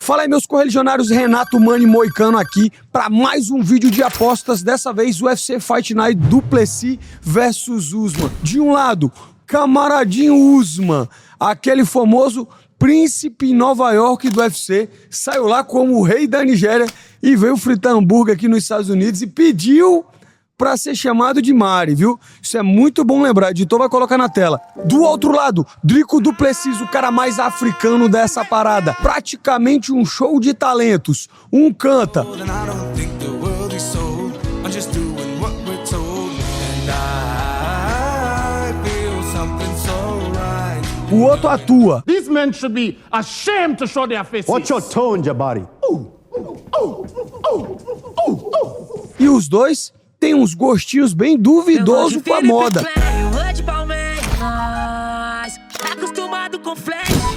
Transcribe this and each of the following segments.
Fala aí, meus correligionários, Renato Mani Moicano aqui para mais um vídeo de apostas, dessa vez UFC Fight Night Du Plessis versus Usman. De um lado, camaradinho Usman, aquele famoso príncipe em Nova York do UFC, saiu lá como o rei da Nigéria e veio fritar hambúrguer aqui nos Estados Unidos e pediu pra ser chamado de Mari, viu? Isso é muito bom lembrar, editor vai colocar na tela. Do outro lado, Dricus Du Plessis, o cara mais africano dessa parada. Praticamente um show de talentos. Um canta. O outro atua. These men should be ashamed to show their faces. Watch your tone, Jabari. E os dois têm uns gostinhos bem duvidosos com a moda.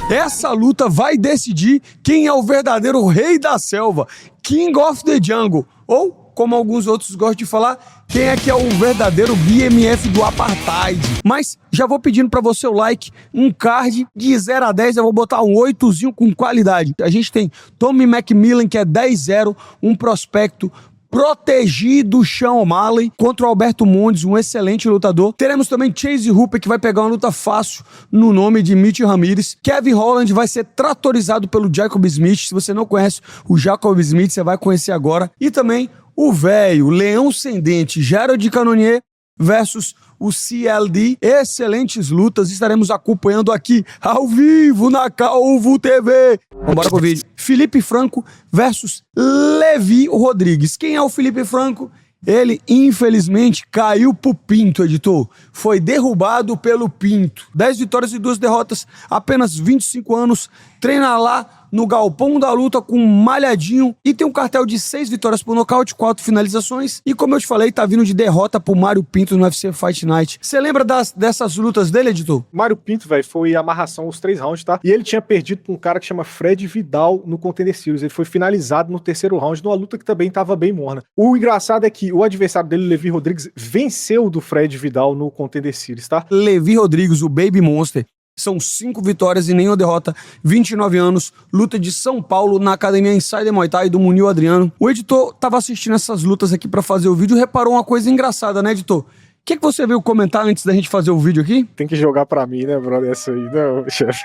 Essa luta vai decidir quem é o verdadeiro rei da selva, King of the Jungle, ou, como alguns outros gostam de falar, quem é que é o verdadeiro BMF do Apartheid. Mas já vou pedindo pra você o like, um card de 0 a 10, eu vou botar um 8zinho com qualidade. A gente tem Tommy McMillan, que é 10-0, um prospecto protegido, Sean O'Malley contra o Alberto Mondes, um excelente lutador. Teremos também Chase Hooper, que vai pegar uma luta fácil no nome de Mitch Ramirez. Kevin Holland vai ser tratorizado pelo Jacob Smith. Se você não conhece o Jacob Smith, você vai conhecer agora. E também o velho, Leão Ascendente, Gerald Cannonier versus o CLD. Excelentes lutas, estaremos acompanhando aqui ao vivo na Calvo TV. Vambora pro vídeo. Felipe Franco versus Levi Rodrigues. Quem é o Felipe Franco? Ele, infelizmente, caiu pro Pinto, editor. Foi derrubado pelo Pinto. 10 vitórias e 2 derrotas, apenas 25 anos. Treina lá no galpão da luta com um malhadinho e tem um cartel de 6 vitórias por nocaute, 4 finalizações. E como eu te falei, tá vindo de derrota pro Mário Pinto no UFC Fight Night. Você lembra dessas lutas dele, editor? Mário Pinto, velho, foi amarração os 3 rounds, tá? E ele tinha perdido pra um cara que chama Fred Vidal no Contender Series. Ele foi finalizado no 3º round, numa luta que também tava bem morna. O engraçado é que o adversário dele, Levi Rodrigues, venceu do Fred Vidal no Contender Series, tá? Levi Rodrigues, o Baby Monster. São 5 vitórias e nenhuma derrota, 29 anos, luta de São Paulo na Academia Insider Muay Thai do Munil Adriano. O editor tava assistindo essas lutas aqui pra fazer o vídeo e reparou uma coisa engraçada, né, editor? O que você veio comentar antes da gente fazer o vídeo aqui? Tem que jogar pra mim, né, brother, essa aí, não, chefe.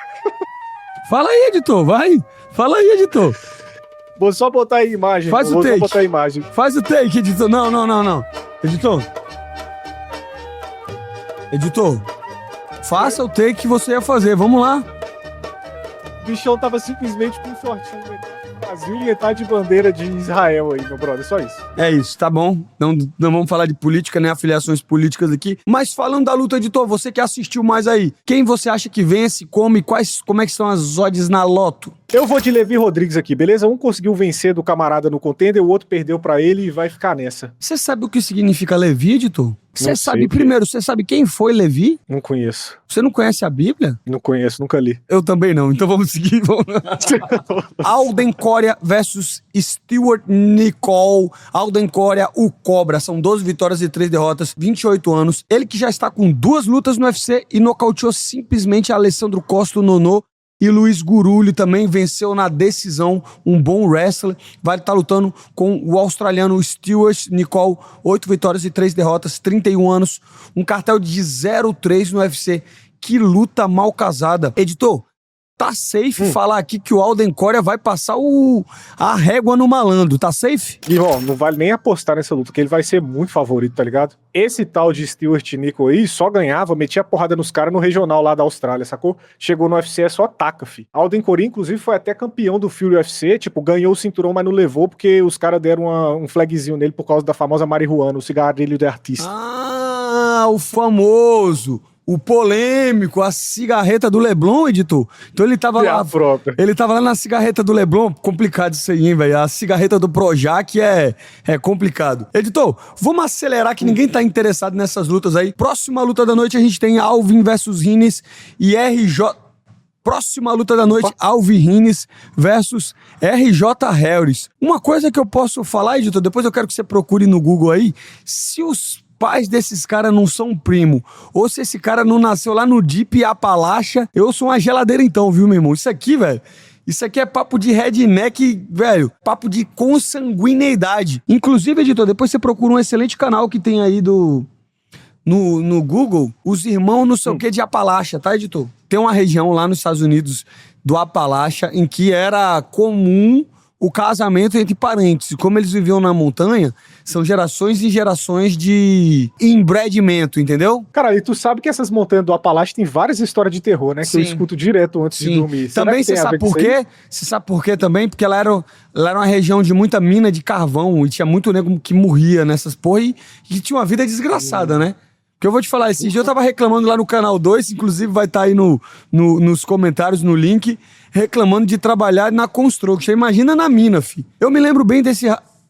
Fala aí, editor, vai. Fala aí, editor. Vou só botar aí a imagem. Faz o take. Vou botar a imagem. Faz o take, editor. Não. Editor. Editor. Faça o take que você ia fazer, vamos lá. O bichão tava simplesmente com um shortinho metade do Brasil e metade de bandeira de Israel aí, meu brother, só isso. É isso, tá bom. Não vamos falar de política, nem afiliações políticas aqui. Mas falando da luta, editor, você que assistiu mais aí, quem você acha que vence, como é que são as odds na loto? Eu vou de Levi Rodrigues aqui, beleza? Um conseguiu vencer do camarada no contender, o outro perdeu pra ele e vai ficar nessa. Você sabe o que significa Levi, editor? Você sabe, primeiro, você sabe quem foi Levi? Não conheço. Você não conhece a Bíblia? Não conheço, nunca li. Eu também não, então vamos seguir. Alden Coria versus Stuart Nicol. Alden Coria, o Cobra. São 12 vitórias e 3 derrotas, 28 anos. Ele que já está com 2 lutas no UFC e nocauteou simplesmente Alessandro Costa, o Nonô. E Luiz Gurulho também venceu na decisão, um bom wrestler. Vai estar lutando com o australiano Stuart Nicol, 8 vitórias e 3 derrotas, 31 anos. Um cartel de 0-3 no UFC. Que luta mal casada. Editor, tá safe falar aqui que o Alden Coria vai passar a régua no malandro, tá safe? E ó, não vale nem apostar nessa luta, porque ele vai ser muito favorito, tá ligado? Esse tal de Stuart Nicol aí só ganhava, metia porrada nos caras no regional lá da Austrália, sacou? Chegou no UFC, é só ataca, fi. Alden Coria, inclusive, foi até campeão do Fury UFC, tipo, ganhou o cinturão, mas não levou, porque os caras deram um flagzinho nele por causa da famosa marihuana, o cigarrilho de artista. Ah, o famoso... O polêmico, a cigarreta do Leblon, editor. Então ele tava lá. Própria. Ele tava lá na cigarreta do Leblon. Complicado isso aí, hein, velho? A cigarreta do Projac é complicado. Editor, vamos acelerar que ninguém tá interessado nessas lutas aí. Próxima luta da noite a gente tem Alvin versus Rines e RJ. Próxima luta da noite, Alvin Rines versus RJ Harris. Uma coisa que eu posso falar, editor, depois eu quero que você procure no Google aí, se os pais desses caras não são primo, ou se esse cara não nasceu lá no Deep Apalacha, eu sou uma geladeira então, viu, meu irmão? Isso aqui, velho, Isso aqui é papo de redneck, velho. Papo de consanguineidade. Inclusive, editor, depois você procura um excelente canal que tem aí no Google, os irmãos não sei o que de Apalacha, tá, editor? Tem uma região lá nos Estados Unidos do Apalacha em que era comum o casamento entre parentes. E como eles viviam na montanha, são gerações e gerações de embredimento, entendeu? Cara, e tu sabe que essas montanhas do Apalache tem várias histórias de terror, né? Que Sim. eu escuto direto antes de dormir. Será Também que tem você a sabe ver com por isso aí? quê? Você sabe por quê também? Porque ela era uma região de muita mina de carvão e tinha muito nego que morria nessas porra e tinha uma vida desgraçada, né? Porque eu vou te falar, esse dia eu tava reclamando lá no Canal 2, inclusive vai estar aí nos comentários, no link, reclamando de trabalhar na Construction. Imagina na mina, fi. Eu me lembro bem desse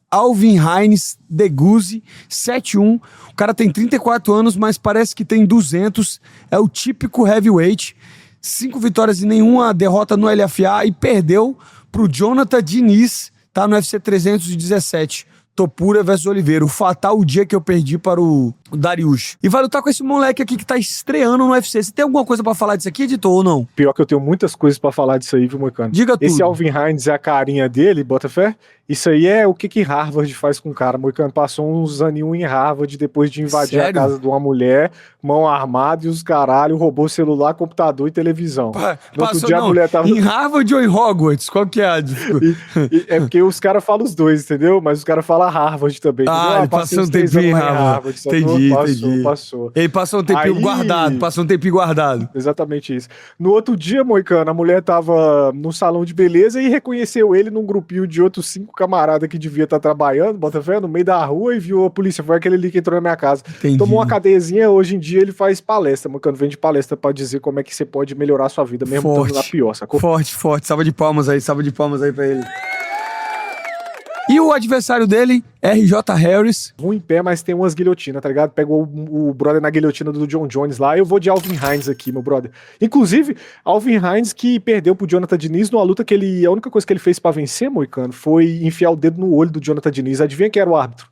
Alvin Hines Deguzi, 7'1". O cara tem 34 anos, mas parece que tem 200. É o típico heavyweight. 5 vitórias e nenhuma derrota no LFA e perdeu pro Jonathan Diniz, tá no UFC 317. Topura versus Oliveira. O fatal dia que eu perdi para o Dariush. E vai lutar com esse moleque aqui que tá estreando no UFC. Você tem alguma coisa pra falar disso aqui, editor, ou não? Pior que eu tenho muitas coisas pra falar disso aí, viu, Moicano? Diga tudo. Esse Alvin Hines é a carinha dele, bota fé? Isso aí é o que Harvard faz com o cara. Moicano passou uns aninhos em Harvard depois de invadir Sério? a casa de uma mulher, mão armada e os caralho, roubou celular, computador e televisão. No outro dia a mulher tava... Em Harvard ou em Hogwarts? Qual que é a dificuldade? É porque os caras falam os dois, entendeu? Mas os caras falam Harvard também. Ah, entendeu? ele passei passou uns um 3 tempinho em anos lá Harvard. sacou? Entendi. Passou. Ele passou um tempinho Aí- guardado. Exatamente isso. No outro dia, Moicano, a mulher tava no salão de beleza e reconheceu ele num grupinho de outros 5 camaradas que devia estar trabalhando, bota fé, no meio da rua e viu a polícia. Foi aquele ali que entrou na minha casa. Entendi. Tomou uma cadeiazinha, hoje em dia ele faz palestra, Moicano, vende palestra pra dizer como é que você pode melhorar a sua vida, mesmo estando na pior, sacou? Forte. Salva de palmas aí pra ele. E o adversário dele, RJ Harris. Ruim em pé, mas tem umas guilhotinas, tá ligado? Pegou o brother na guilhotina do John Jones lá. Eu vou de Alvin Hines aqui, meu brother. Inclusive, Alvin Hines que perdeu pro Jonathan Diniz numa luta que a única coisa que ele fez pra vencer, Moicano, foi enfiar o dedo no olho do Jonathan Diniz. Adivinha quem era o árbitro?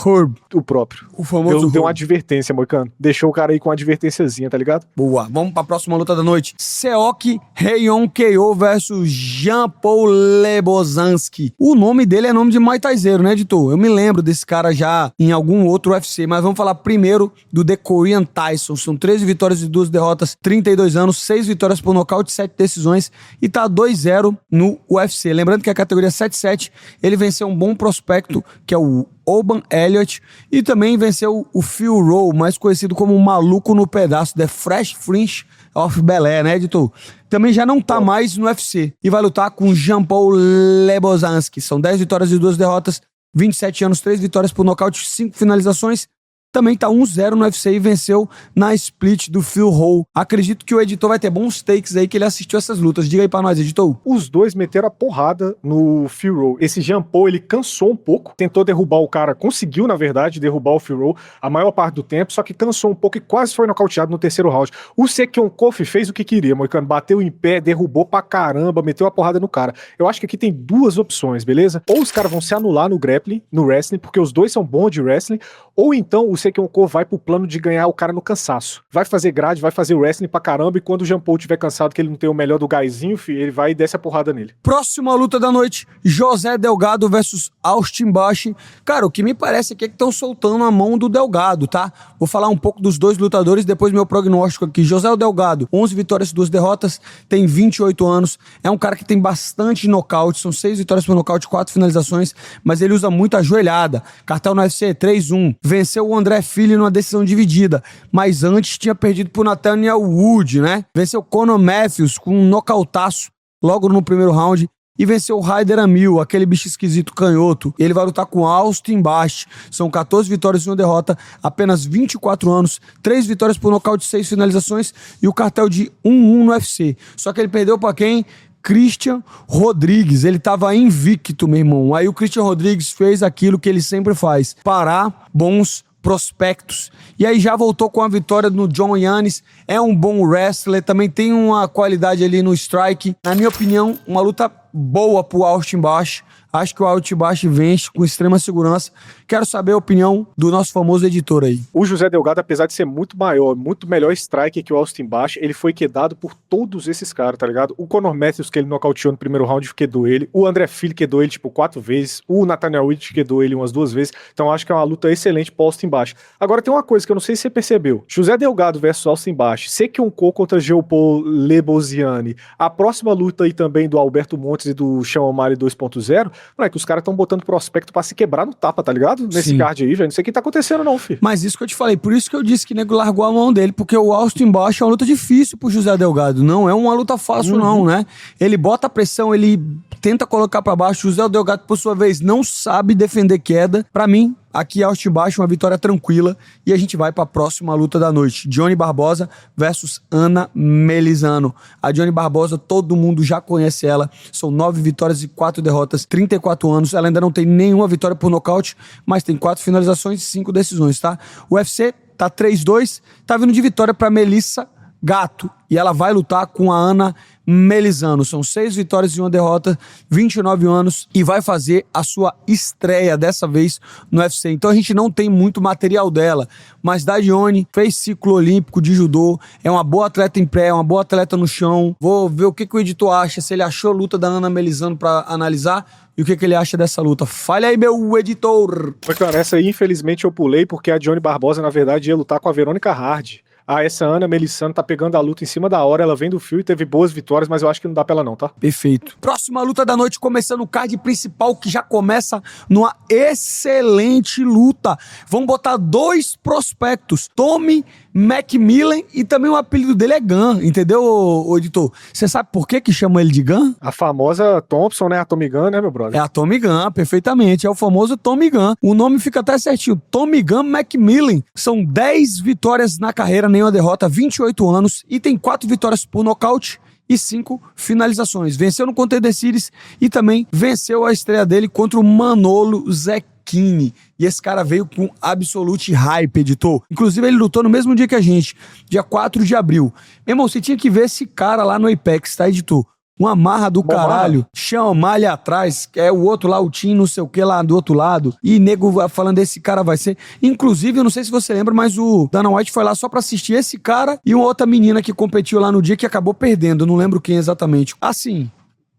Herb, O próprio. o famoso Deu uma Herb. advertência, Moicano. Deixou o cara aí com uma advertênciazinha, tá ligado? Boa, vamos pra próxima luta da noite. Seok Rayon KO versus Jean-Paul Lebozanski. O nome dele é nome de Muay Thaizeiro, né, editor? Eu me lembro desse cara já em algum outro UFC, mas vamos falar primeiro do The Korean Tyson. São 13 vitórias e 2 derrotas, 32 anos, 6 vitórias por nocaute, 7 decisões e tá 2-0 no UFC. Lembrando que a categoria 7-7, ele venceu um bom prospecto, que é o Oban Elliott, e também venceu o Phil Rowe, mais conhecido como o Maluco no Pedaço, The Fresh Prince of Bel-Air, né, editor? Também já não tá mais no UFC e vai lutar com Jean-Paul Lebozanski. São 10 vitórias e 2 derrotas, 27 anos, 3 vitórias por nocaute, 5 finalizações. Também tá 1-0 no UFC e venceu na split do Phil Rowe. Acredito que o editor vai ter bons takes aí que ele assistiu essas lutas. Diga aí pra nós, editor. Os dois meteram a porrada no Phil Rowe. Esse Jean Paul, ele cansou um pouco, tentou derrubar o cara, conseguiu, na verdade, derrubar o Phil Rowe a maior parte do tempo, só que cansou um pouco e quase foi nocauteado no terceiro round. O Sekion Kofi fez o que queria, Moicano, bateu em pé, derrubou pra caramba, meteu a porrada no cara. Eu acho que aqui tem duas opções, beleza? Ou os caras vão se anular no grappling, no wrestling, porque os dois são bons de wrestling, ou então o Sekion Kofi vai pro plano de ganhar o cara no cansaço. Vai fazer grade, vai fazer wrestling pra caramba, e quando o Jean Paul tiver cansado, que ele não tem o melhor do gásinho, filho, ele vai e desce a porrada nele. Próxima luta da noite, José Delgado versus Austin Bush. Cara, o que me parece aqui é que estão soltando a mão do Delgado, tá? Vou falar um pouco dos dois lutadores, depois meu prognóstico aqui. José Delgado, 11 vitórias e 2 derrotas, tem 28 anos, é um cara que tem bastante nocaute, são 6 vitórias por nocaute, 4 finalizações, mas ele usa muito a joelhada. Cartel no UFC, 3-1. Venceu o André Fili numa decisão dividida, mas antes tinha perdido pro Nathaniel Wood, né? Venceu Conor Matthews com um nocautaço logo no primeiro round e venceu o Ryder Amil, aquele bicho esquisito canhoto. Ele vai lutar com Austin Bush. São 14 vitórias e 1 derrota, apenas 24 anos, 3 vitórias por nocaute, 6 finalizações e o cartel de 1-1 no UFC. Só que ele perdeu pra quem? Christian Rodrigues, ele tava invicto, meu irmão. Aí o Christian Rodrigues fez aquilo que ele sempre faz, parar bons prospectos. E aí já voltou com a vitória no John Yanis, é um bom wrestler, também tem uma qualidade ali no strike. Na minha opinião, uma luta boa pro Austin Bosch. Acho que o Austin Bosch vence com extrema segurança. Quero saber a opinião do nosso famoso editor aí. O José Delgado, apesar de ser muito maior, muito melhor striker que o Austin Bosch, ele foi quedado por todos esses caras, tá ligado? O Conor Matthews, que ele nocauteou no primeiro round, quedou ele. O André Fili quedou ele, 4 vezes. O Nathaniel Witt quedou ele umas 2 vezes. Então acho que é uma luta excelente pro Austin Bosch. Agora tem uma coisa que eu não sei se você percebeu. José Delgado versus Austin Bosch. Sekion Ko contra Jean-Paul Lebosiani. A próxima luta aí também do Alberto Montes e do Sean O'Malley 2.0. Moleque, os caras estão botando prospecto pra se quebrar no tapa, tá ligado? Nesse Sim. card aí, velho. Não sei o que tá acontecendo não, filho. Mas isso que eu te falei, por isso que eu disse que o nego largou a mão dele, porque o Austin Bosch é uma luta difícil pro José Delgado, não é uma luta fácil não, né? Ele bota a pressão, ele tenta colocar pra baixo, o José Delgado, por sua vez, não sabe defender queda. Pra mim, aqui Austin Bosch, uma vitória tranquila, e a gente vai pra próxima luta da noite, Johnny Barbosa versus Ana Melizano. A Johnny Barbosa, todo mundo já conhece ela, são 9 vitórias e 4 derrotas, 34 anos, ela ainda não tem nenhuma vitória por nocaute, mas tem 4 finalizações e 5 decisões, tá? O UFC tá 3-2, tá vindo de vitória pra Melissa Gato, e ela vai lutar com a Ana Melizano. São 6 vitórias e 1 derrota, 29 anos, e vai fazer a sua estreia dessa vez no UFC. Então a gente não tem muito material dela, mas da Dione fez ciclo olímpico de judô, é uma boa atleta em pé, é uma boa atleta no chão. Vou ver o que o editor acha, se ele achou a luta da Ana Melizano pra analisar e o que ele acha dessa luta. Fale aí, meu editor! Cara, essa aí infelizmente eu pulei porque a Johnny Barbosa na verdade ia lutar com a Verônica Hard. Essa Ana Melizano tá pegando a luta em cima da hora, ela vem do fio e teve boas vitórias, mas eu acho que não dá pra ela não, tá? Perfeito. Próxima luta da noite, começando o card principal, que já começa numa excelente luta. Vamos botar 2 prospectos, Tommy Macmillan, e também o apelido dele é Gun, entendeu, ô editor? Você sabe por que chamam ele de Gun? A famosa Thompson, né? A Tommy Gun, né, meu brother? É a Tommy Gun, perfeitamente. É o famoso Tommy Gun. O nome fica até certinho. Tommy Gun Macmillan. São 10 vitórias na carreira, nenhuma derrota, 28 anos, e tem 4 vitórias por nocaute e 5 finalizações. Venceu no Contender Series e também venceu a estreia dele contra o Manolo Zecchini. E esse cara veio com absolute hype, editor. Inclusive, ele lutou no mesmo dia que a gente, dia 4 de abril. Meu irmão, você tinha que ver esse cara lá no Apex, tá, editor? Uma marra do caralho, Sean O'Malley atrás, é o outro lá, o Tim não sei o que lá do outro lado, e nego falando esse cara vai ser. Inclusive, eu não sei se você lembra, mas o Dana White foi lá só pra assistir esse cara e uma outra menina que competiu lá no dia que acabou perdendo, eu não lembro quem exatamente. Assim,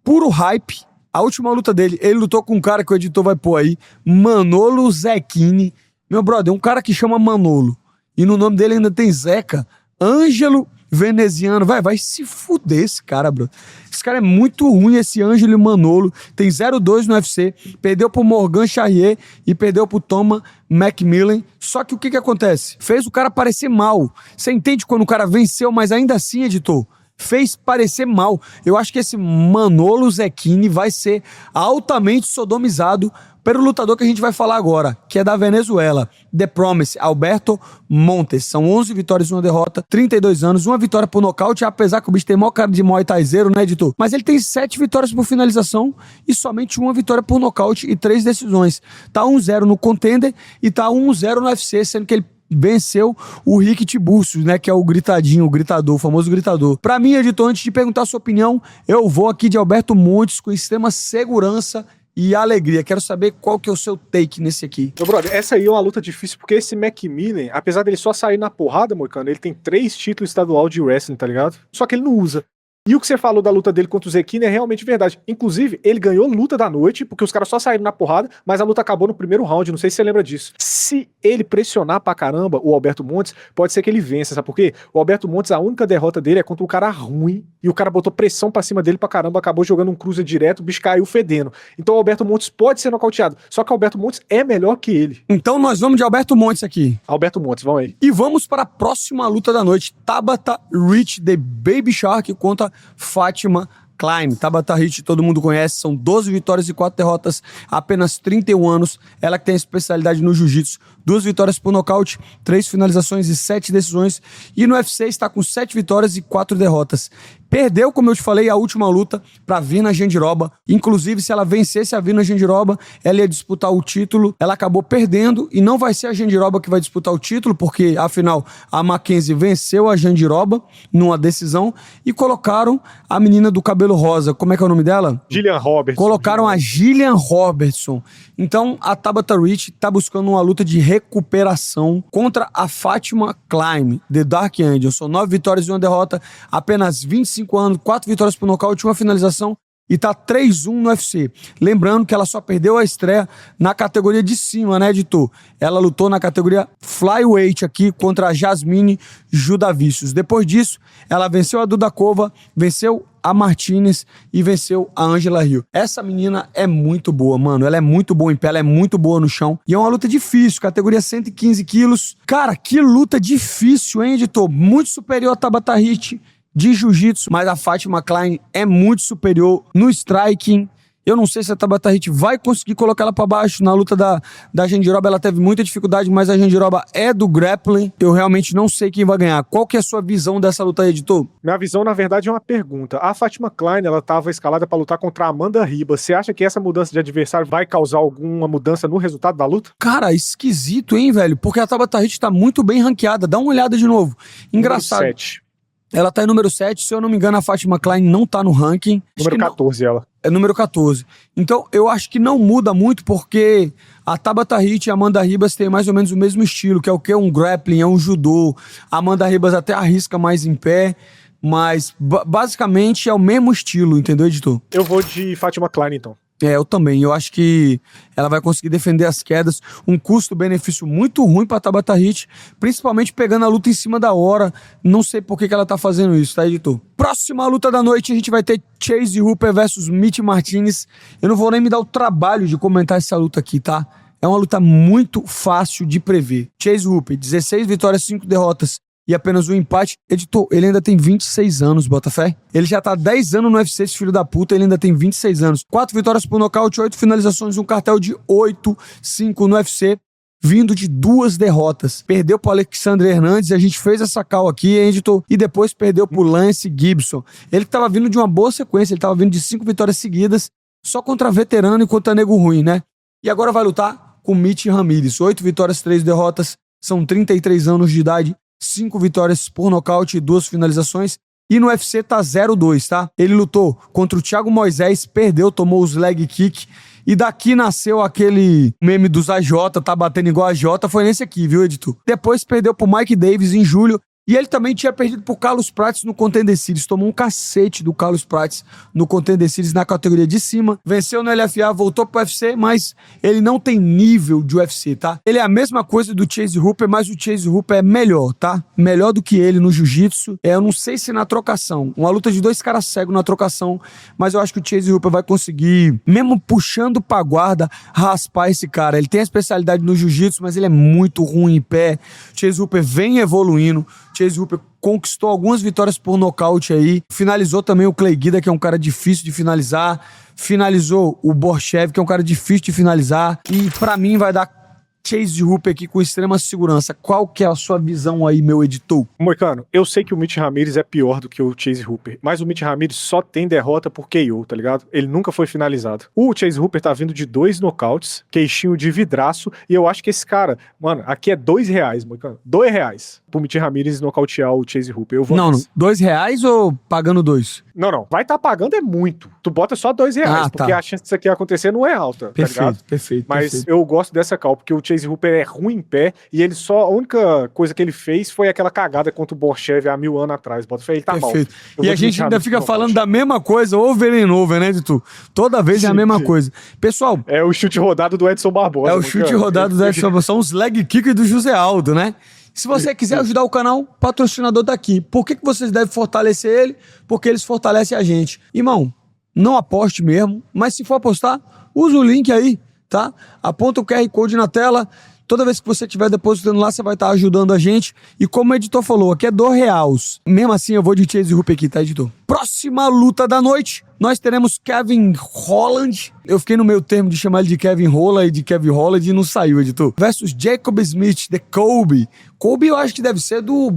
puro hype. A última luta dele, ele lutou com um cara que o editor vai pôr aí, Manolo Zecchini. Meu brother, um cara que chama Manolo, e no nome dele ainda tem Zeca, Ângelo Veneziano, vai se fuder esse cara, bro. Esse cara é muito ruim, esse Ângelo Manolo. Tem 0-2 no UFC, perdeu pro Morgan Charrier e perdeu pro Thomas Macmillan. Só que o que acontece? Fez o cara parecer mal. Você entende quando o cara venceu, mas ainda assim, editor, fez parecer mal. Eu acho que esse Manolo Zecchini vai ser altamente sodomizado pelo lutador que a gente vai falar agora, que é da Venezuela, The Promise, Alberto Montes. São 11 vitórias e 1 derrota, 32 anos, 1 vitória por nocaute, apesar que o bicho tem maior cara de Muay Thaizeiro, né, editor? Mas ele tem 7 vitórias por finalização e somente 1 vitória por nocaute e 3 decisões. Tá 1-0 no Contender e tá 1-0 no UFC, sendo que ele venceu o Rick Tiburcios, né, que é o gritadinho, o gritador, o famoso gritador. Pra mim, editor, antes de perguntar a sua opinião, eu vou aqui de Alberto Montes com extrema segurança e alegria. Quero saber qual que é o seu take nesse aqui. Meu brother, essa aí é uma luta difícil, porque esse Macmillan, apesar dele só sair na porrada, Moicano, ele tem 3 títulos estadual de wrestling, tá ligado? Só que ele não usa. E o que você falou da luta dele contra o Zecchini é realmente verdade. Inclusive, ele ganhou luta da noite, porque os caras só saíram na porrada, mas a luta acabou no primeiro round, não sei se você lembra disso. Se ele pressionar pra caramba o Alberto Montes, pode ser que ele vença, sabe por quê? O Alberto Montes, a única derrota dele é contra um cara ruim, e o cara botou pressão pra cima dele pra caramba, acabou jogando um cruiser direto, o bicho caiu fedendo. Então o Alberto Montes pode ser nocauteado, só que o Alberto Montes é melhor que ele. Então nós vamos de Alberto Montes aqui. Alberto Montes, vamos aí. E vamos para a próxima luta da noite, Tabata Rich, The Baby Shark, contra Fátima Klein. Tabata Rich, todo mundo conhece, são 12 vitórias e 4 derrotas, apenas 31 anos. Ela que tem especialidade no jiu-jitsu, 2 vitórias por nocaute, 3 finalizações e 7 decisões. E no UFC está com 7 vitórias e 4 derrotas. Perdeu, como eu te falei, a última luta pra Virna Jandiroba. Inclusive, se ela vencesse a Virna Jandiroba, ela ia disputar o título. Ela acabou perdendo e não vai ser a Jandiroba que vai disputar o título, porque, afinal, a Mackenzie venceu a Jandiroba numa decisão e colocaram a menina do cabelo rosa. Como é que é o nome dela? Gillian Robertson. Colocaram a Gillian Robertson. Então, a Tabitha Rich tá buscando uma luta de recuperação contra a Fatima Climb, The Dark Angel. São 9 vitórias e 1 derrota, apenas 25 anos, 4 vitórias por nocaute, 1 finalização e tá 3-1 no UFC. Lembrando que ela só perdeu a estreia na categoria de cima, né, editor? Ela lutou na categoria Flyweight aqui contra a Jasmine Judavicius. Depois disso, ela venceu a Dudakova, venceu a Martinez e venceu a Angela Hill. Essa menina é muito boa, mano. Ela é muito boa em pé, ela é muito boa no chão. E é uma luta difícil, categoria 115 quilos. Cara, que luta difícil, hein, editor? Muito superior a Tabitha Rich de jiu-jitsu, mas a Fatima Climb é muito superior no striking. Eu não sei se a Tabitha Rich vai conseguir colocar ela pra baixo. Na luta da Jandiroba, ela teve muita dificuldade, mas a Jandiroba é do grappling. Eu realmente não sei quem vai ganhar. Qual que é a sua visão dessa luta aí, editor? Minha visão, na verdade, é uma pergunta. A Fatima Climb, ela tava escalada pra lutar contra a Amanda Ribas. Você acha que essa mudança de adversário vai causar alguma mudança no resultado da luta? Cara, esquisito, hein, velho? Porque a Tabitha Rich tá muito bem ranqueada. Dá uma olhada de novo. Engraçado. Número 7. Ela tá em número 7, se eu não me engano, a Fatima Climb não tá no ranking. Número 14, ela. É número 14. Então, eu acho que não muda muito, porque a Tabitha Rich e a Amanda Ribas têm mais ou menos o mesmo estilo, que é o quê? Um grappling, é um judô. A Amanda Ribas até arrisca mais em pé, mas basicamente é o mesmo estilo, entendeu, editor? Eu vou de Fatima Climb, então. É, eu também. Eu acho que ela vai conseguir defender as quedas. Um custo-benefício muito ruim pra Tabitha Rich, principalmente pegando a luta em cima da hora. Não sei por que ela tá fazendo isso, tá, editor? Próxima luta da noite, a gente vai ter Chase Hooper versus Mitch Martinez. Eu não vou nem me dar o trabalho de comentar essa luta aqui, tá? É uma luta muito fácil de prever. Chase Hooper, 16 vitórias, 5 derrotas e apenas um empate. Editor, ele ainda tem 26 anos, Botafé. Ele já tá 10 anos no UFC, esse filho da puta, ele ainda tem 26 anos. 4 vitórias por nocaute, 8 finalizações, um cartel de 8-5 no UFC, vindo de 2 derrotas. Perdeu pro Alexandre Hernandes, a gente fez essa call aqui, editor, e depois perdeu pro Lance Gibson. Ele que tava vindo de uma boa sequência, ele tava vindo de 5 vitórias seguidas, só contra veterano e contra nego ruim, né? E agora vai lutar com Mitch Ramirez. 8 vitórias, 3 derrotas, são 33 anos de idade, 5 vitórias por nocaute e 2 finalizações. E no UFC tá 0-2, tá? Ele lutou contra o Thiago Moisés, perdeu, tomou os leg kick. E daqui nasceu aquele meme dos AJ, tá batendo igual a AJ, foi nesse aqui, viu, editor? Depois perdeu pro Mike Davis em julho. E ele também tinha perdido pro Carlos Prates no Contender Series. Tomou um cacete do Carlos Prates no Contender Series na categoria de cima. Venceu no LFA, voltou pro UFC, mas ele não tem nível de UFC, tá? Ele é a mesma coisa do Chase Hooper, mas o Chase Hooper é melhor, tá? Melhor do que ele no jiu-jitsu. Eu não sei se na trocação. Uma luta de 2 caras cegos na trocação, mas eu acho que o Chase Hooper vai conseguir, mesmo puxando pra guarda, raspar esse cara. Ele tem a especialidade no jiu-jitsu, mas ele é muito ruim em pé. O Chase Hooper vem evoluindo. Chase Hooper conquistou algumas vitórias por nocaute aí. Finalizou também o Clay Guida, que é um cara difícil de finalizar. Finalizou o Borchev, que é um cara difícil de finalizar. E pra mim vai dar Chase Hooper aqui com extrema segurança. Qual que é a sua visão aí, meu editor? Moicano, eu sei que o Mitch Ramirez é pior do que o Chase Hooper, mas o Mitch Ramirez só tem derrota por KO, tá ligado? Ele nunca foi finalizado. O Chase Hooper tá vindo de 2 nocautes, queixinho de vidraço, e eu acho que esse cara, mano, aqui é R$2, Moicano. R$2 pro Mitch Ramirez nocautear o Chase Hooper. Eu vou não, R$2 ou pagando 2? Não. Vai tá pagando é muito. Tu bota só R$2, porque a chance disso aqui acontecer não é alta, perfeito, tá ligado? Perfeito. Mas eu gosto dessa call, porque o Chase Hooper é ruim em pé, e ele só, a única coisa que ele fez foi aquela cagada contra o Borchev há 1000 anos atrás. Bota ele tá perfeito. Mal. E a gente ainda fica falando da mesma coisa, over and over, né, Editor? Toda vez é a mesma coisa. Pessoal... É o chute rodado do Edson Barbosa. É o chute rodado do Edson Barbosa. São os leg kickers do José Aldo, né? Se você quiser ajudar o canal, patrocinador tá aqui. Por que vocês devem fortalecer ele? Porque eles fortalecem a gente. Irmão, não aposte mesmo, mas se for apostar, usa o link aí, tá? Aponta o QR Code na tela. Toda vez que você estiver depositando lá, você vai estar ajudando a gente. E como o editor falou, aqui é R$2. Mesmo assim, eu vou de Chase Hooper aqui, tá, editor? Próxima luta da noite, nós teremos Kevin Holland. Eu fiquei no meio termo de chamar ele de Kevin Holland e de Kevin Holland e não saiu, editor. Versus Jacob Smith, The Kobe. Kobe eu acho que deve ser do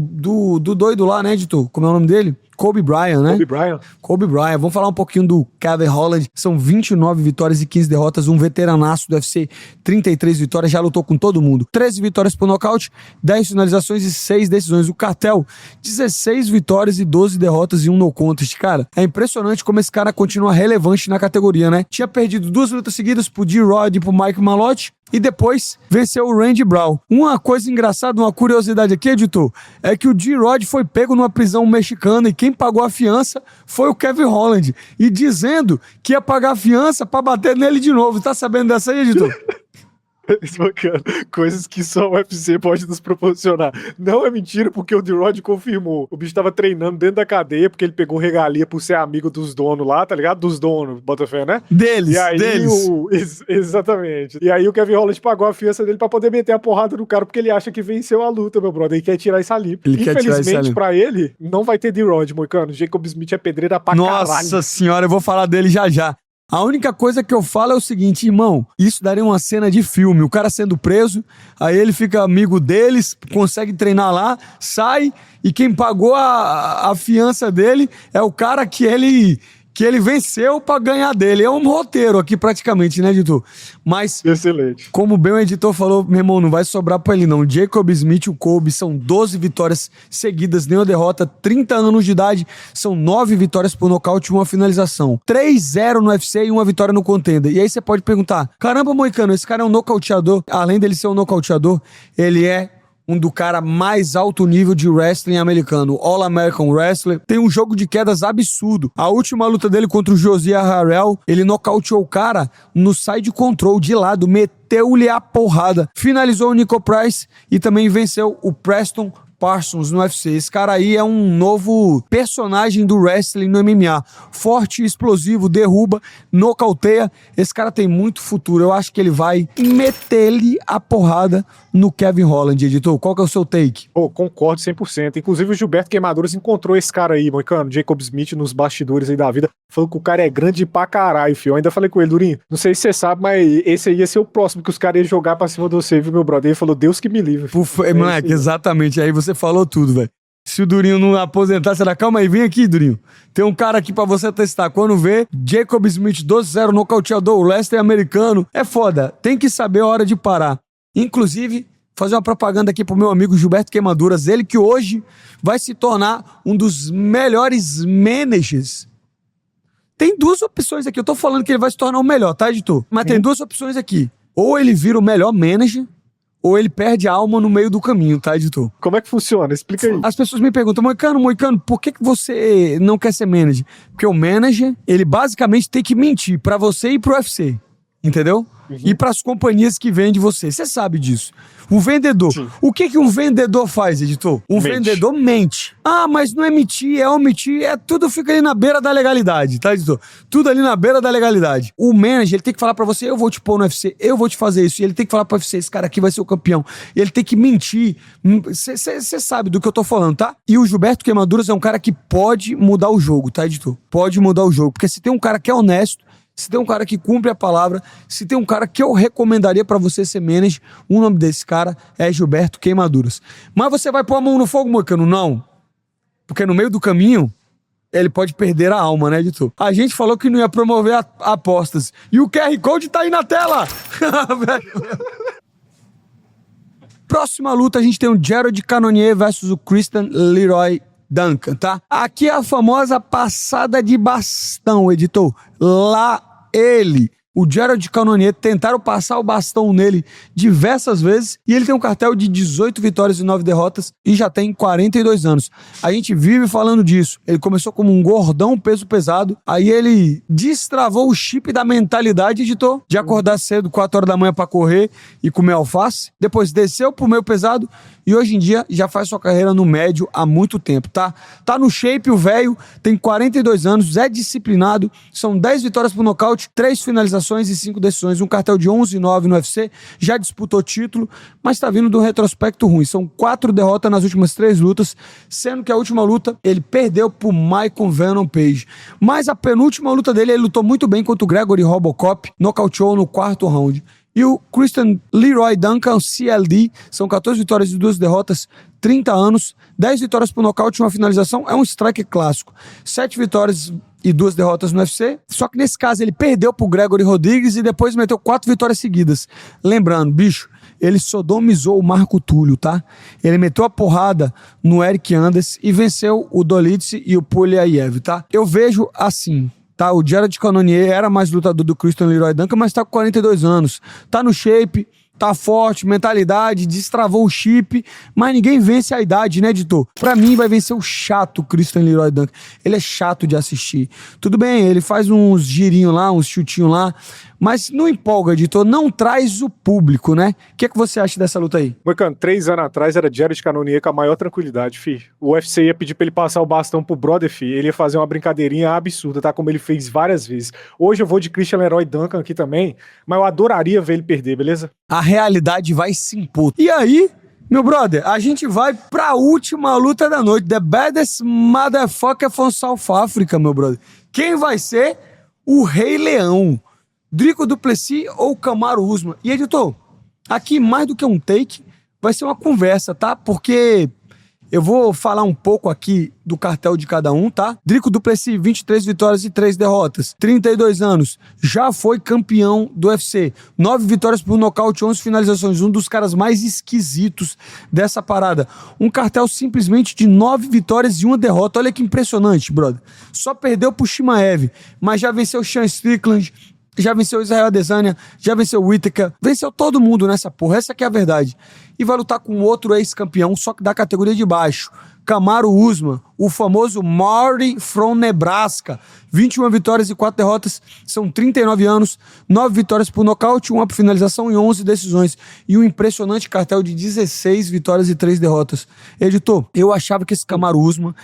doido lá, né, editor? Como é o nome dele? Kobe Bryant, né? Kobe Bryant. Kobe Bryant. Vamos falar um pouquinho do Kevin Holland. São 29 vitórias e 15 derrotas. Um veteranaço do UFC, 33 vitórias. Já lutou com todo mundo. 13 vitórias por nocaute, 10 finalizações e 6 decisões. O Cartel, 16 vitórias e 12 derrotas e um no contest. Cara, é impressionante como esse cara continua relevante na categoria, né? Tinha perdido 2 lutas seguidas pro D-Rod e pro Mike Malott. E depois venceu o Randy Brown. Uma coisa engraçada, uma curiosidade aqui, editor, é que o D-Rod foi pego numa prisão mexicana e quem pagou a fiança foi o Kevin Holland. E dizendo que ia pagar a fiança pra bater nele de novo. Tá sabendo dessa aí, editor? Bacana. Coisas que só o UFC pode nos proporcionar. Não é mentira, porque o D-Rod confirmou. O bicho tava treinando dentro da cadeia, porque ele pegou regalia por ser amigo dos donos lá, tá ligado? Dos donos, Botafé, né? Deles, e aí exatamente. E aí o Kevin Holland pagou a fiança dele pra poder meter a porrada no cara, porque ele acha que venceu a luta, meu brother, e quer tirar isso ali. Infelizmente, pra ele, não vai ter D-Rod, moicano. Jacob Smith é pedreira pra caralho. Nossa senhora, eu vou falar dele já já. A única coisa que eu falo é o seguinte, irmão, isso daria uma cena de filme, o cara sendo preso, aí ele fica amigo deles, consegue treinar lá, sai, e quem pagou a fiança dele é o cara que ele venceu pra ganhar dele. É um roteiro aqui praticamente, né, editor? Mas, excelente. Como bem o editor falou, meu irmão, não vai sobrar pra ele não. Jacob Smith e o Kobe são 12 vitórias seguidas, nenhuma derrota, 30 anos de idade, são 9 vitórias por nocaute e uma finalização. 3-0 no UFC e uma vitória no Contender. E aí você pode perguntar, caramba, moicano, esse cara é um nocauteador. Além dele ser um nocauteador, ele é um do cara mais alto nível de wrestling americano, All-American Wrestler. Tem um jogo de quedas absurdo. A última luta dele contra o Josiah Harrell, ele nocauteou o cara no side control de lado, meteu-lhe a porrada. Finalizou o Nico Price e também venceu o Preston Parsons no UFC. Esse cara aí é um novo personagem do wrestling no MMA. Forte, explosivo, derruba, nocauteia. Esse cara tem muito futuro. Eu acho que ele vai meter-lhe a porrada no Kevin Holland, editor. Qual que é o seu take? Concordo 100%. Inclusive o Gilberto Queimaduras encontrou esse cara aí, moicano, Jacob Smith, nos bastidores aí da vida. Falou que o cara é grande pra caralho, filho. Eu ainda falei com ele, Durinho, não sei se você sabe, mas esse aí ia ser o próximo que os caras iam jogar pra cima de você, viu, meu brother? Ele falou, Deus que me livre. Moleque, exatamente. Aí você falou tudo, velho. Se o Durinho não aposentar, será? Calma aí, vem aqui, Durinho. Tem um cara aqui pra você testar. Quando vê, Jacob Smith 12-0, nocauteador, o Lester americano. É foda. Tem que saber a hora de parar. Inclusive, fazer uma propaganda aqui pro meu amigo Gilberto Queimaduras. Ele que hoje vai se tornar um dos melhores managers. Tem 2 opções aqui. Eu tô falando que ele vai se tornar o melhor, tá, editor? Mas tem 2 opções aqui. Ou ele vira o melhor manager, ou ele perde a alma no meio do caminho, tá, editor? Como é que funciona? Explica aí. As pessoas me perguntam, Moicano, por que você não quer ser manager? Porque o manager, ele basicamente tem que mentir pra você e pro UFC, entendeu? E pras companhias que vendem você. Você sabe disso. O vendedor. Sim. O que um vendedor faz, editor? Vendedor mente. Ah, mas não é mentir, é omitir, tudo fica ali na beira da legalidade, tá, editor? Tudo ali na beira da legalidade. O manager, ele tem que falar pra você, eu vou te pôr no UFC, eu vou te fazer isso. E ele tem que falar pro UFC, esse cara aqui vai ser o campeão. E ele tem que mentir. Você sabe do que eu tô falando, tá? E o Gilberto Queimaduras é um cara que pode mudar o jogo, tá, editor? Pode mudar o jogo. Porque se tem um cara que é honesto, se tem um cara que cumpre a palavra, se tem um cara que eu recomendaria pra você ser manager, o nome desse cara é Gilberto Queimaduras. Mas você vai pôr a mão no fogo, moicano? Não. Porque no meio do caminho, ele pode perder a alma, né, editor? A gente falou que não ia promover apostas. E o QR Code tá aí na tela! Próxima luta, a gente tem o Jared Cannonier versus o Christian Leroy Duncan, tá? Aqui é a famosa passada de bastão, editor. Lá o Jared Cannonier, tentaram passar o bastão nele diversas vezes e ele tem um cartel de 18 vitórias e 9 derrotas e já tem 42 anos. A gente vive falando disso. Ele começou como um gordão peso pesado, aí ele destravou o chip da mentalidade, editor, de acordar cedo, 4 horas da manhã pra correr e comer alface. Depois desceu pro meio pesado e hoje em dia já faz sua carreira no médio há muito tempo, tá? Tá no shape o velho, tem 42 anos, é disciplinado, são 10 vitórias por nocaute, 3 finalizações e 5 decisões, um cartel de 11-9 no UFC, já disputou título, mas tá vindo de um retrospecto ruim. São 4 derrotas nas últimas 3 lutas, sendo que a última luta ele perdeu pro Michael Venom Page. Mas a penúltima luta dele, ele lutou muito bem contra o Gregory Robocop, nocauteou no 4º round. E o Christian Leroy Duncan, o CLD, são 14 vitórias e 2 derrotas, 30 anos, 10 vitórias por nocaute e uma finalização, é um strike clássico. 7 vitórias e 2 derrotas no UFC, só que nesse caso ele perdeu pro Gregory Rodrigues e depois meteu 4 vitórias seguidas. Lembrando, bicho, ele sodomizou o Marco Túlio, tá? Ele meteu a porrada no Eric Anders e venceu o Dolidze e o Puliaev, tá? Eu vejo assim, tá? O Jared Cannonier era mais lutador do Christian Leroy Duncan, mas tá com 42 anos. Tá no shape, tá forte, mentalidade, destravou o chip, mas ninguém vence a idade, né, editor? Pra mim vai vencer o chato Christian Leroy Duncan. Ele é chato de assistir. Tudo bem, ele faz uns girinhos lá, uns chutinhos lá, mas não empolga, editor, não traz o público, né? O que você acha dessa luta aí? Moicano, 3 anos atrás era Jared Cannonier com a maior tranquilidade, fi. O UFC ia pedir pra ele passar o bastão pro brother, fi. Ele ia fazer uma brincadeirinha absurda, tá? Como ele fez várias vezes. Hoje eu vou de Christian Leroy Duncan aqui também, mas eu adoraria ver ele perder, beleza? A realidade vai se impor. E aí, meu brother, a gente vai pra última luta da noite. The baddest motherfucker from South Africa, meu brother. Quem vai ser o Rei Leão? Dricus du Plessis ou Kamaru Usman? E editor, aqui mais do que um take, vai ser uma conversa, tá? Porque eu vou falar um pouco aqui do cartel de cada um, tá? Dricus du Plessis, 23 vitórias e 3 derrotas, 32 anos, já foi campeão do UFC, 9 vitórias por nocaute, 11 finalizações, um dos caras mais esquisitos dessa parada. Um cartel simplesmente de 9 vitórias e 1 derrota, olha que impressionante, brother. Só perdeu pro Chimaev, mas já venceu o Sean Strickland, já venceu Israel Adesanya, já venceu o Whittaker, venceu todo mundo nessa porra, essa que é a verdade. E vai lutar com outro ex-campeão, só que da categoria de baixo, Kamaru Usman, o famoso Marty from Nebraska. 21 vitórias e 4 derrotas, são 39 anos, 9 vitórias por nocaute, 1 por finalização e 11 decisões. E um impressionante cartel de 16 vitórias e 3 derrotas. Editor, eu achava que esse Kamaru Usman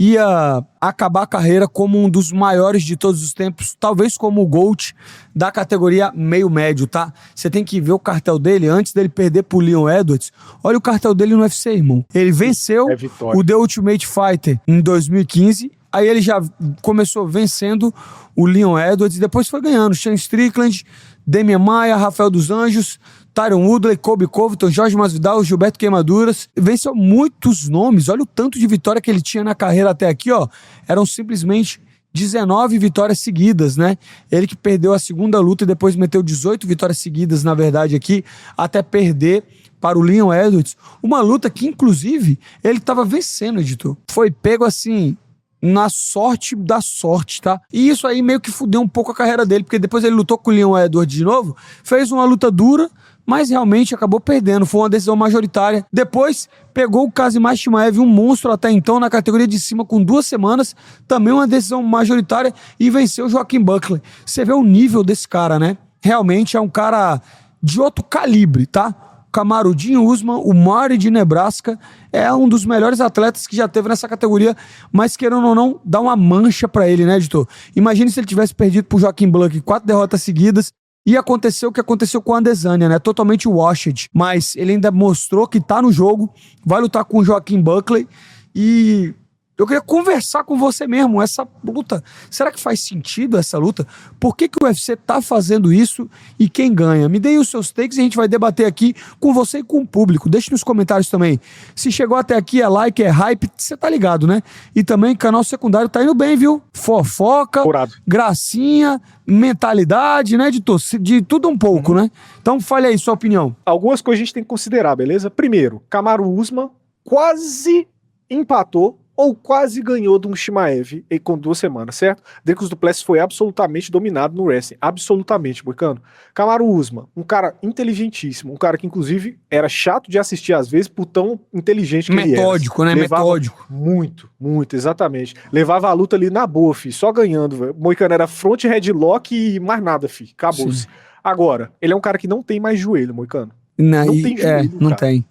ia acabar a carreira como um dos maiores de todos os tempos, talvez como o GOAT da categoria meio-médio, tá? Você tem que ver o cartel dele antes dele perder pro Leon Edwards. Olha o cartel dele no UFC, irmão. Ele venceu o The Ultimate Fighter em 2015, aí ele já começou vencendo o Leon Edwards e depois foi ganhando Sean Strickland, Demian Maia, Rafael dos Anjos, Tyron Woodley, Colby Covington, Jorge Masvidal, Gilberto Queimaduras. Venceu muitos nomes. Olha o tanto de vitória que ele tinha na carreira até aqui, ó. Eram simplesmente 19 vitórias seguidas, né? Ele que perdeu a segunda luta e depois meteu 18 vitórias seguidas, na verdade, aqui, até perder para o Leon Edwards. Uma luta que, inclusive, ele estava vencendo, editor. Foi pego assim na sorte da sorte, tá? E isso aí meio que fudeu um pouco a carreira dele, porque depois ele lutou com o Leon Edwards de novo, fez uma luta dura, mas realmente acabou perdendo, foi uma decisão majoritária. Depois pegou o Kazimierz Chimaev, um monstro até então na categoria de cima com 2 semanas, também uma decisão majoritária, e venceu o Joaquim Buckley. Você vê o nível desse cara, né? Realmente é um cara de outro calibre, tá? Kamaru Usman, o Marty de Nebraska, é um dos melhores atletas que já teve nessa categoria, mas querendo ou não, dá uma mancha pra ele, né, editor? Imagine se ele tivesse perdido pro Joaquim Blanc 4 derrotas seguidas, e aconteceu o que aconteceu com a Adesanya, né? Totalmente washed, mas ele ainda mostrou que tá no jogo, vai lutar com o Joaquim Buckley, e eu queria conversar com você mesmo, essa luta, será que faz sentido essa luta? Por que o UFC tá fazendo isso e quem ganha? Me deem os seus takes e a gente vai debater aqui com você e com o público. Deixe nos comentários também. Se chegou até aqui, é like, é hype, você tá ligado, né? E também canal secundário tá indo bem, viu? Fofoca, gracinha, mentalidade, né, de tudo um pouco, né? Então fale aí sua opinião. Algumas coisas a gente tem que considerar, beleza? Primeiro, Kamaru Usman quase empatou ou quase ganhou de um Chimaev com 2 semanas, certo? Dricus du Plessis foi absolutamente dominado no wrestling, absolutamente, Moicano. Kamaru Usman, um cara inteligentíssimo, um cara que inclusive era chato de assistir às vezes por tão inteligente que ele era. Metódico, né? Levava Metódico. Muito, exatamente. Levava a luta ali na boa, fi, só ganhando, velho. Moicano era front headlock e mais nada, fi, acabou-se. Agora, ele é um cara que não tem mais joelho, Moicano. Não tem joelho, não tem.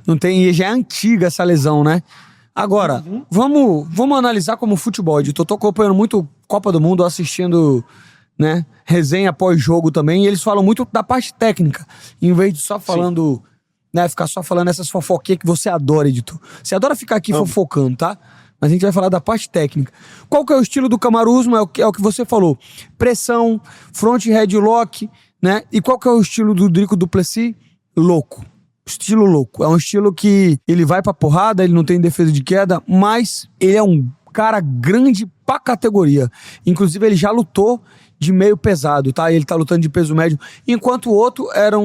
Não tem, e já é antiga essa lesão, né? Agora, vamos analisar como futebol, editor. Tô acompanhando muito Copa do Mundo, assistindo, né, resenha pós-jogo também, e eles falam muito da parte técnica, em vez de só falando, né, ficar só falando essas fofoquinhas que você adora, editor. Você adora ficar aqui fofocando, tá? Mas a gente vai falar da parte técnica. Qual que é o estilo do Kamaru Usman? É o que você falou. Pressão, front headlock, né? E qual que é o estilo do Dricus du Plessis? Louco. Estilo louco. É um estilo que ele vai pra porrada, ele não tem defesa de queda, mas ele é um cara grande pra categoria. Inclusive, ele já lutou de meio pesado, tá? Ele tá lutando de peso médio. Enquanto o outro era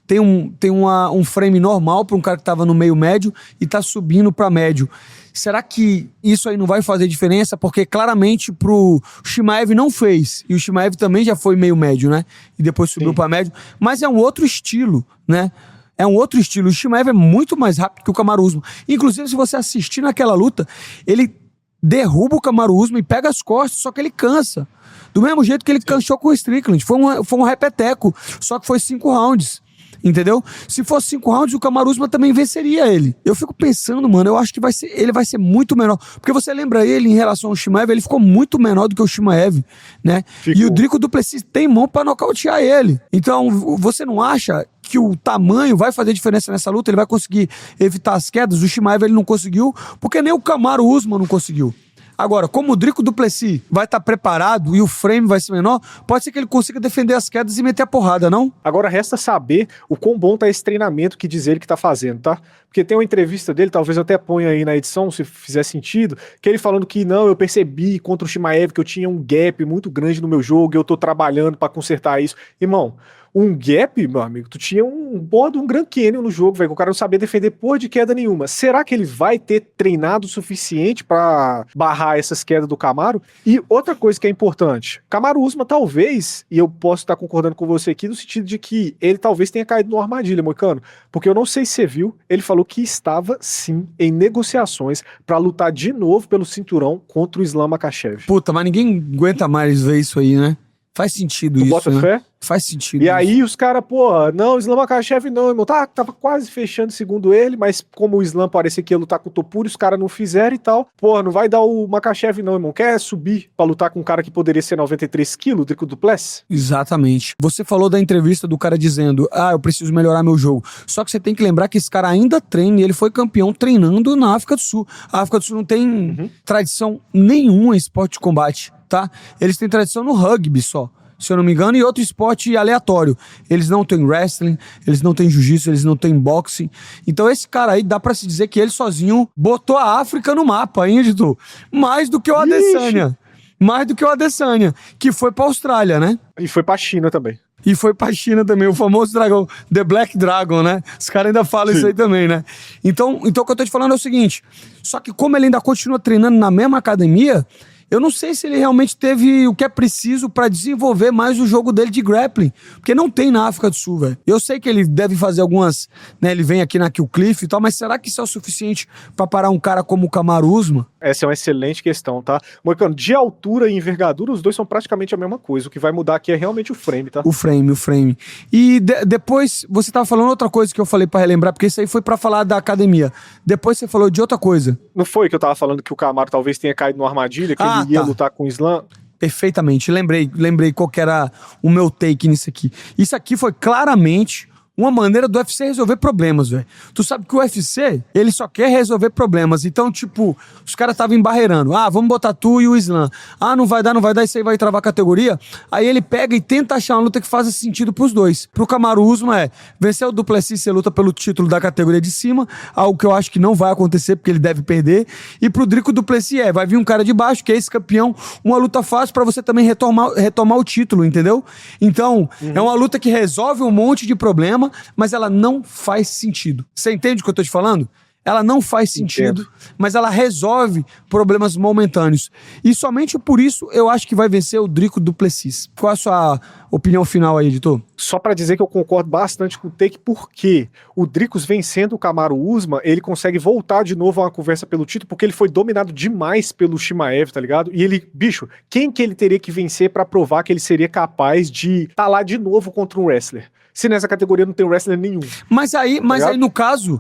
tem um frame normal pra um cara que tava no meio médio e tá subindo pra médio. Será que isso aí não vai fazer diferença? Porque claramente pro Chimaev não fez. E o Chimaev também já foi meio médio, né? E depois subiu pra médio. Mas é um outro estilo, né? É um outro estilo. O Chimaev é muito mais rápido que o Kamaru Usman. Inclusive, se você assistir naquela luta, ele derruba o Kamaru Usman e pega as costas, só que ele cansa. Do mesmo jeito que ele cansou com o Strickland. Foi um repeteco, só que foi 5 rounds. Entendeu? Se fosse 5 rounds, o Kamaru Usman também venceria ele. Eu fico pensando, mano, eu acho que ele vai ser muito menor. Porque você lembra ele em relação ao Chimaev, ele ficou muito menor do que o Chimaev, né? E o Dricus du Plessis tem mão pra nocautear ele. Então, você não acha que o tamanho vai fazer diferença nessa luta? Ele vai conseguir evitar as quedas? O Chimaev ele não conseguiu, porque nem o Kamaru Usman não conseguiu. Agora, como o Dricus du Plessis vai estar preparado e o frame vai ser menor, pode ser que ele consiga defender as quedas e meter a porrada, não? Agora resta saber o quão bom tá esse treinamento que diz ele que tá fazendo, tá? Porque tem uma entrevista dele, talvez eu até ponha aí na edição, se fizer sentido, que ele falando que não, eu percebi contra o Chimaev que eu tinha um gap muito grande no meu jogo, eu tô trabalhando pra consertar isso. Irmão, um gap, meu amigo, tu tinha um Grand Canyon no jogo, velho, que o cara não sabia defender porra de queda nenhuma. Será que ele vai ter treinado o suficiente pra barrar essas quedas do Kamaru? E outra coisa que é importante, Kamaru Usman talvez, e eu posso estar concordando com você aqui, no sentido de que ele talvez tenha caído numa armadilha, Moicano, porque eu não sei se você viu, ele falou que estava sim em negociações pra lutar de novo pelo cinturão contra o Islam Makhachev. Puta, mas ninguém aguenta mais ver isso aí, né? Faz sentido Tu isso, bota né? fé? Faz sentido. E aí os caras, pô, não, o Islam Makhachev não, irmão, tava quase fechando segundo ele, mas como o Islam parecia que ia lutar com o Topuria, os caras não fizeram e tal, pô, não vai dar o Makhachev não, irmão, quer subir pra lutar com um cara que poderia ser 93 quilos, o Dricus du Plessis? Exatamente. Você falou da entrevista do cara dizendo, eu preciso melhorar meu jogo. Só que você tem que lembrar que esse cara ainda treina e ele foi campeão treinando na África do Sul. A África do Sul não tem tradição nenhuma em esporte de combate, tá? Eles têm tradição no rugby só, se eu não me engano, e outro esporte aleatório. Eles não têm wrestling, eles não têm jiu-jitsu, eles não têm boxing. Então esse cara aí, dá pra se dizer que ele sozinho botou a África no mapa, hein, editor? Mais do que o Adesanya. Mais do que o Adesanya, que foi pra Austrália, né? E foi pra China também. E foi pra China também, o famoso dragão, The Black Dragon, né? Os caras ainda falam isso aí também, né? Então o que eu tô te falando é o seguinte, só que como ele ainda continua treinando na mesma academia, eu não sei se ele realmente teve o que é preciso pra desenvolver mais o jogo dele de grappling. Porque não tem na África do Sul, velho. Eu sei que ele deve fazer algumas, né? Ele vem aqui na Kill Cliff e tal, mas será que isso é o suficiente pra parar um cara como o Kamaru Usman? Essa é uma excelente questão, tá? Moicano, de altura e envergadura, os dois são praticamente a mesma coisa. O que vai mudar aqui é realmente o frame, tá? O frame. E depois, você tava falando outra coisa que eu falei pra relembrar, porque isso aí foi pra falar da academia. Depois você falou de outra coisa. Não foi que eu tava falando que o Kamaru talvez tenha caído numa armadilha, que ele ia lutar com o Islam? Perfeitamente. Lembrei qual que era o meu take nisso aqui. Isso aqui foi claramente uma maneira do UFC resolver problemas, velho. Tu sabe que o UFC, ele só quer resolver problemas. Então, tipo, os caras estavam embarreirando. Vamos botar tu e o Islam. Não vai dar, isso aí vai travar a categoria. Aí ele pega e tenta achar uma luta que faça sentido pros dois. Pro Kamaru Usman vencer o du Plessis, você luta pelo título da categoria de cima, algo que eu acho que não vai acontecer, porque ele deve perder. E pro Dricus du Plessis vai vir um cara de baixo, que é esse campeão, uma luta fácil pra você também retomar o título, entendeu? Então, é uma luta que resolve um monte de problema, mas ela não faz sentido. Você entende o que eu tô te falando? ela não faz sentido, mas ela resolve problemas momentâneos. E somente por isso eu acho que vai vencer o Drico du Plessis. Qual a sua opinião final aí, editor? Só pra dizer que eu concordo bastante com o Take, porque o Dricos vencendo o Kamaru Usman, ele consegue voltar de novo a uma conversa pelo título, porque ele foi dominado demais pelo Chimaev, tá ligado? E ele, bicho, quem que ele teria que vencer pra provar que ele seria capaz de tá lá de novo contra um wrestler? Se nessa categoria não tem wrestler nenhum. Mas aí no caso,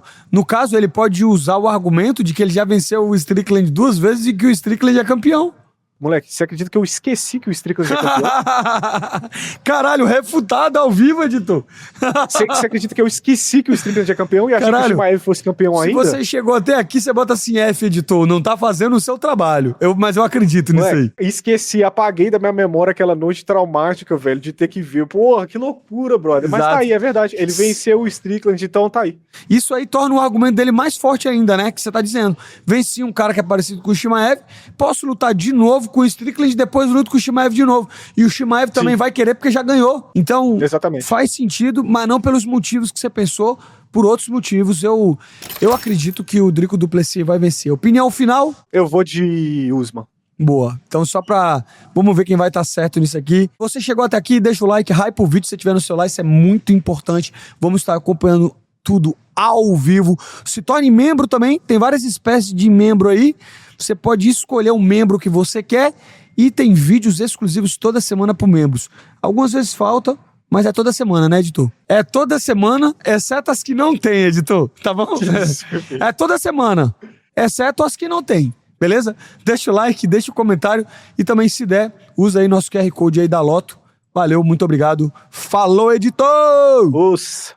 ele pode usar o argumento de que ele já venceu o Strickland 2 vezes e que o Strickland é campeão. Moleque, você acredita que eu esqueci que o Strickland é campeão? Caralho, refutado ao vivo, editor. Você acredita que eu esqueci que o Strickland é campeão e achei que o Caralho, Chimaev fosse campeão ainda? Se você chegou até aqui, você bota assim, F, editor, não tá fazendo o seu trabalho. Mas eu acredito nisso aí. Esqueci, apaguei da minha memória aquela noite traumática, velho, de ter que ver. Porra, que loucura, brother. Mas Exato. tá aí, é verdade. Ele venceu o Strickland, então tá aí. Isso aí torna o argumento dele mais forte ainda, né? Que você tá dizendo. Venci um cara que é parecido com o Chimaev, posso lutar de novo com o Strickland, depois luto com o Chimaev de novo. E o Chimaev também vai querer porque já ganhou. Então, Exatamente. faz sentido, mas não pelos motivos que você pensou, por outros motivos. Eu acredito que o Drico du Plessis vai vencer. Opinião final? Eu vou de Usman. Boa. Então vamos ver quem vai estar certo nisso aqui. Você chegou até aqui, deixa o like, hype o vídeo se você tiver no celular, isso é muito importante. Vamos estar acompanhando tudo ao vivo. Se torne membro também, tem várias espécies de membro aí. Você pode escolher um membro que você quer e tem vídeos exclusivos toda semana para membros. Algumas vezes falta, mas é toda semana, né, editor? É toda semana, exceto as que não tem, editor. Tá bom? É toda semana, exceto as que não tem. Beleza? Deixa o like, deixa o comentário e também, se der, usa aí nosso QR Code aí da Loto. Valeu, muito obrigado. Falou, editor! Os